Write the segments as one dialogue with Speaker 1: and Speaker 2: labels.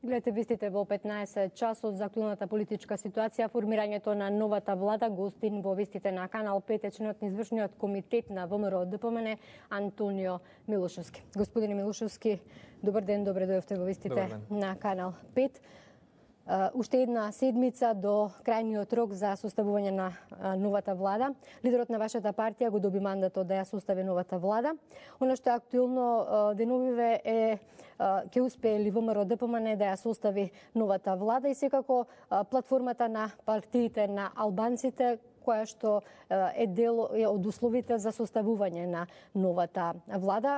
Speaker 1: Гледате вистите во 15 часот за актуелната политичка ситуација, формирањето на новата влада. Гостин во вистите на Канал 5 е членот на извршниот комитет на ВМРО ДПМН Антонио Милушевски. Господине Милушевски, добар ден, добре дојдовте во вистите на Канал 5. Уште една седмица до крајниот рок за составување на новата влада. Лидерот на вашата партија го доби мандатот да ја состави новата влада. Оно што е актуелно деновиве е ќе успее ли ВМРО ДПМН да ја состави новата влада и секако платформата на партиите на албанците, која што е дел од условите за составување на новата влада.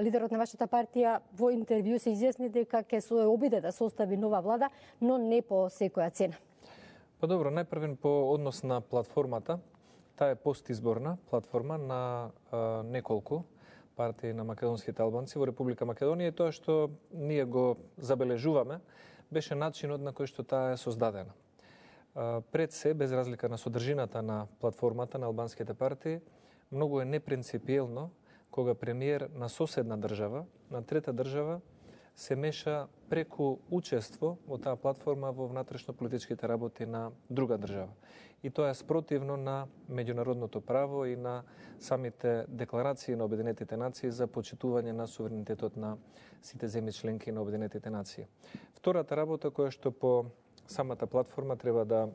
Speaker 1: Лидерот на вашата партија во интервју се изјасни дека ќе се обиде да состави нова влада, но не по секоја цена.
Speaker 2: Па добро, најпрвен по однос на платформата. Таа е постизборна платформа на неколку партии на македонските албанци во Република Македонија и тоа што ние го забележуваме беше начинот на кој што таа е создадена. Пред се, без разлика на содржината на платформата на албанските партии, многу е непринципиелно кога премиер на соседна држава, на трета држава, се меша преку учество во таа платформа во внатрешно-политичките работи на друга држава. И тоа е спротивно на меѓународното право и на самите декларации на Обединетите нации за почитување на суверенитетот на сите земји членки на Обединетите нации. Втората работа која што по самата платформа треба да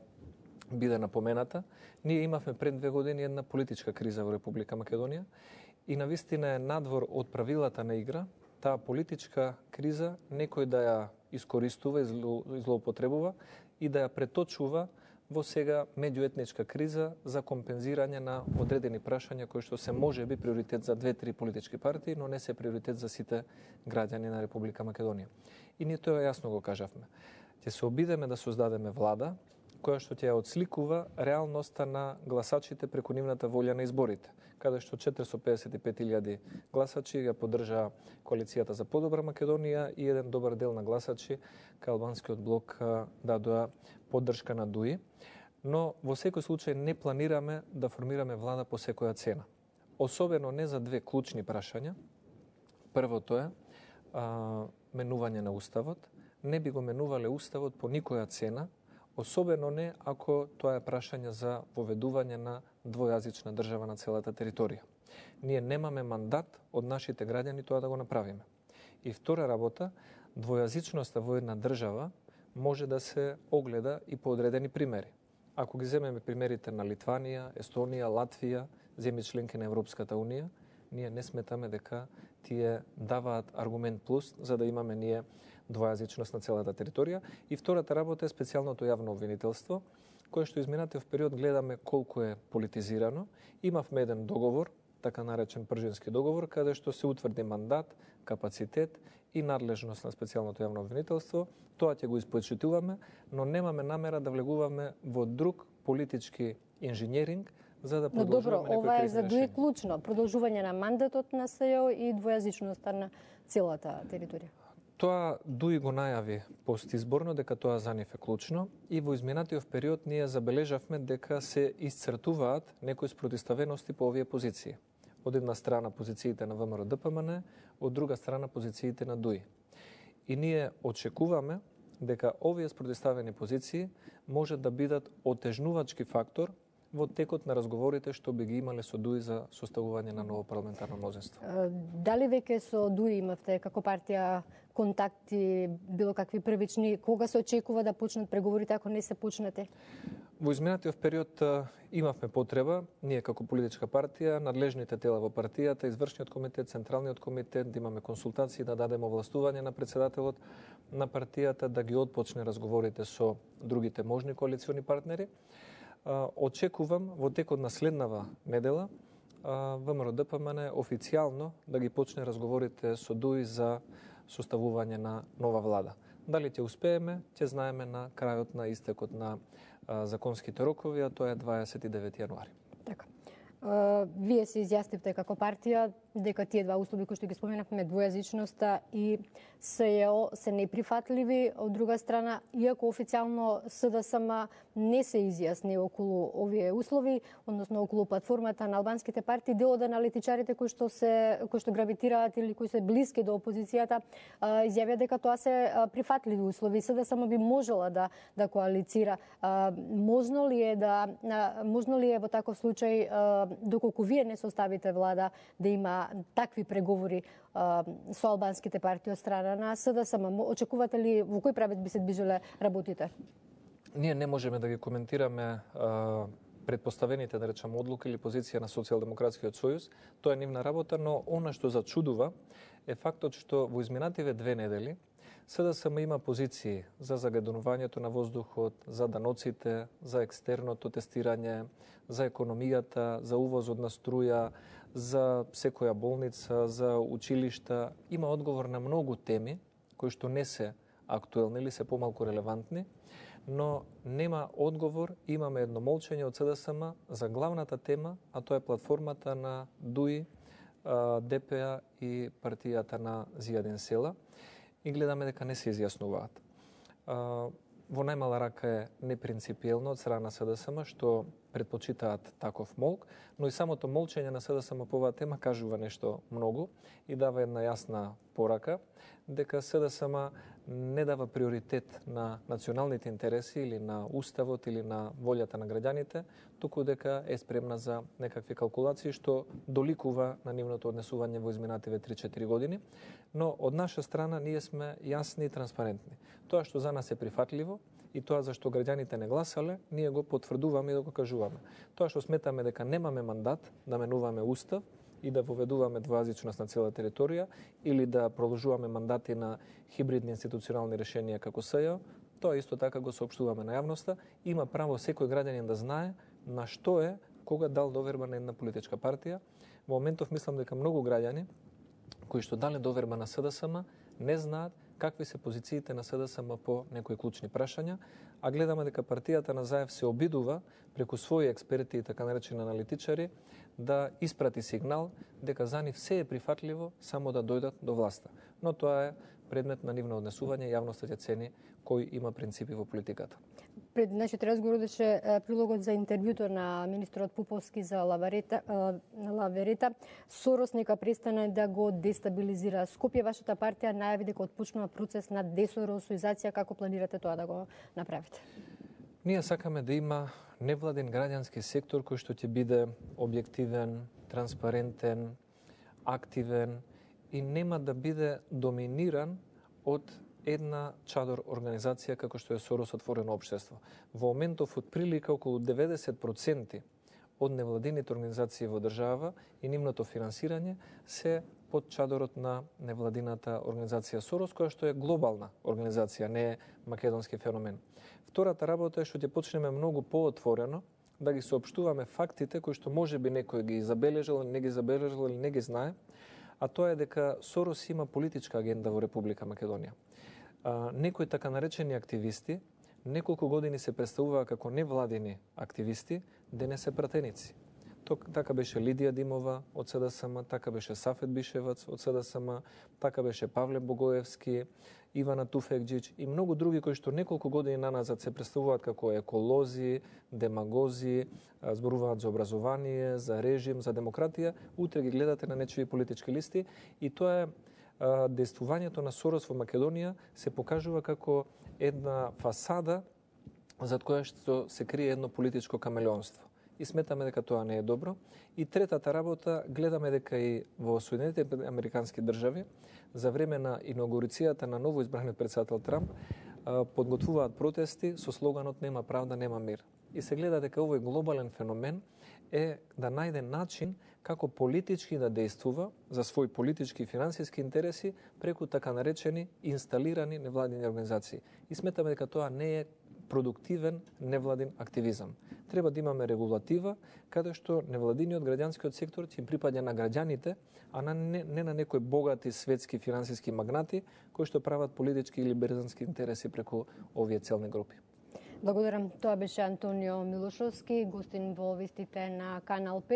Speaker 2: биде напомената. Ние имавме пред 2 години една политичка криза во Република Македонија и навистина е надвор од правилата на игра таа политичка криза некој да ја искористува и злоупотребува и да ја преточува во сега меѓуетничка криза за компензирање на одредени прашања кои што се може би приоритет за 2-3 политички партии, но не се приоритет за сите граѓани на Република Македонија. И ние тоа јасно го кажавме. Ќе се обидеме да создадеме влада која што ќе ја отсликува реалноста на гласачите преку нивната волја на изборите, каде што 455.000 гласачи ја поддржаа коалицијата за подобра Македонија и еден добар дел на гласачи кај албанскиот блок дадоа поддршка на ДУИ. Но во секој случај не планираме да формираме влада по секоја цена. Особено не за 2 клучни прашања. Првото е менување на уставот. Не би го менувале уставот по никоја цена, особено не ако тоа е прашање за воведување на двојазична држава на целата територија. Ние немаме мандат од нашите граѓани тоа да го направиме. И втора работа, двојазичноста во една држава може да се огледа и по одредени примери. Ако ги земеме примерите на Литванија, Естонија, Латвија, земји членки на Европската Унија, ние не сметаме дека тие даваат аргумент плюс за да имаме ние двојазичност на целата територија. И втората работа е специјалното јавно обвинителство, кое што изминатиот период гледаме колку е политизирано. Имавме еден договор, така наречен пржински договор, каде што се утврди мандат, капацитет и надлежност на специјалното јавно обвинителство. Тоа ќе го испочитуваме, но немаме намера да влегуваме во друг политички инженеринг за да продолжуваме некои
Speaker 1: ова е за ДУИ клучно, продолжување на мандатот на СЈО и двојазичноста на целата територија.
Speaker 2: Тоа ДУИ го најави постизборно дека тоа за нив е клучно и во изминатиот период ние забележавме дека се исцртуваат некои спротивставености по овие позиции. Од една страна позициите на ВМРО ДПМН, од друга страна позициите на ДУИ. И ние очекуваме дека овие спротивставени позиции може да бидат отежнувачки фактор во текот на разговорите што би ги имале со ДУИ за составување на ново парламентарно мнозинство.
Speaker 1: Дали веќе со ДУИ имавте како партија контакти, било какви првични, кога се очекува да почнат преговорите ако не се почнете?
Speaker 2: Во изминатиот период имавме потреба, ние како политичка партија, надлежните тела во партијата, извршниот комитет, централниот комитет, да имаме консултации, да дадеме овластување на председателот на партијата, да ги отпочне разговорите со другите можни коалициони партнери. Очекувам во текот на следнава недела ВМРО ДПМН официјално да ги почне разговорите со ДУИ за составување на нова влада. Дали ќе успееме, ќе знаеме на крајот на истекот на законските рокови, а тоа е 29 јануари.
Speaker 1: Така. Вие се изјаснивте како партија, дека тие два услови кои што ги споменавме, двојазичноста и СЈО, се неприфатливи. Од друга страна, иако официјално СДСМ не се изјасни околу овие услови, односно околу платформата на албанските партии, дел од аналитичарите кои што гравитираат или кои се блиски до опозицијата, изјавија дека тоа се прифатливи услови. СДСМ би можела да коалицира. Можно ли е во таков случај, доколку вие не составите влада, да има такви преговори со албанските партии од страна на СДСМ? Очекувате ли, во кој правец би се движеле работите?
Speaker 2: Ние не можеме да ги коментираме предпоставените, да речам, одлуки или позиција на Социјалдемократскиот сојуз. Тоа е нивна работа, но она што зачудува е фактот што во изминативе 2 недели СДСМ има позиции за загадувањето на воздухот, за даноците, за екстерното тестирање, за економијата, за увозот на струја, за секоја болница, за училишта. Има одговор на многу теми кои што не се актуелни или се помалку релевантни, но нема одговор. Имаме едно молчење од СДСМ за главната тема, а тоа е платформата на ДУИ, ДПА и партијата на Зијадин Села. И гледаме дека не се изјаснуваат. Во најмала рака е непринципиелно од страна на СДСМ, што предпочитаат таков молк, но и самото молчење на СДСМ по оваа тема кажува нешто многу и дава една јасна порака дека СДСМ не дава приоритет на националните интереси или на уставот или на волјата на граѓаните, туку дека е спремна за некакви калкулации што доликува на нивното однесување во изминативе 3-4 години, но од наша страна ние сме јасни и транспарентни. Тоа што за нас е прифатливо и тоа за што граѓаните не гласале, ние го потврдуваме и да го кажуваме. Тоа што сметаме дека немаме мандат да менуваме устав и да воведуваме двојазичност на цела територија или да продолжуваме мандати на хибридни институционални решенија како СЈО, тоа исто така го соопштуваме на јавноста. Има право секој граѓанин да знае на што е кога дал доверба на една политичка партија. Во моментов мислам дека многу граѓани кои што дале доверба на СДСМ не знаат какви се позициите на СДСМ по некои клучни прашања, а гледаме дека партијата на Заев се обидува преку своји експерти и така наречени аналитичари да испрати сигнал дека за нив се е прифатливо само да дојдат до власта. Но тоа е предмет на нивно однесување, јавноста ќе цени кој има принципи во политиката.
Speaker 1: Пред нашиот разговор беше прилогот за интервјуто на министрот Пуповски за Лаверета. Сорос нека престане да го дестабилизира Скопје. Вашата партија најави дека отпочнува процес на десоросоизација. Како планирате тоа да го направите?
Speaker 2: Ние сакаме да има невладен граѓански сектор кој што ќе биде објективен, транспарентен, активен и нема да биде доминиран од една чадор организација како што е Сорос отворено општество. Во моментов од прилика околу 90% од невладините организации во држава и нивното финансирање се под чадорот на невладината организација Сорос, која што е глобална организација, не е македонски феномен. Втората работа е што ќе почнеме многу поотворено да ги соопштуваме фактите кои што можеби некој ги забележал, не ги забележал или не ги знае, а тоа е дека Сорос има политичка агенда во Република Македонија. Некои така наречени активисти неколку години се представуваа како невладини активисти, денес се пратеници. Така беше Лидија Димова од СДСМ, така беше Сафет Бишевац од СДСМ, така беше Павле Богоевски, Ивана Туфекџич и многу други кои што неколку години наназад се представуваат како еколози, демагози, зборуваат за образование, за режим, за демократија, утре ги гледате на нечии политички листи и тоа е действувањето на Сорос во Македонија се покажува како една фасада зад која што се крие едно политичко камелеонство. И сметаме дека тоа не е добро. И третата работа, гледаме дека и во Соединетите Американски држави за време на инаугурацијата на ново избраниот претседател Трамп подготвуваат протести со слоганот "Нема правда, нема мир". И се гледа дека овој глобален феномен е да најде начин како политички да действува за своји политички и финансиски интереси преку така наречени инсталирани невладини организации. И сметаме дека тоа не е продуктивен невладин активизам. Треба да имаме регулатива каде што невладиниот граѓанскиот сектор ќе припаѓа на граѓаните, а не на некои богати светски финансиски магнати кои што прават политички или берзански интереси преку овие целни групи.
Speaker 1: Благодарам. Тоа беше Антонио Милошовски, гостин во вестите на Канал 5.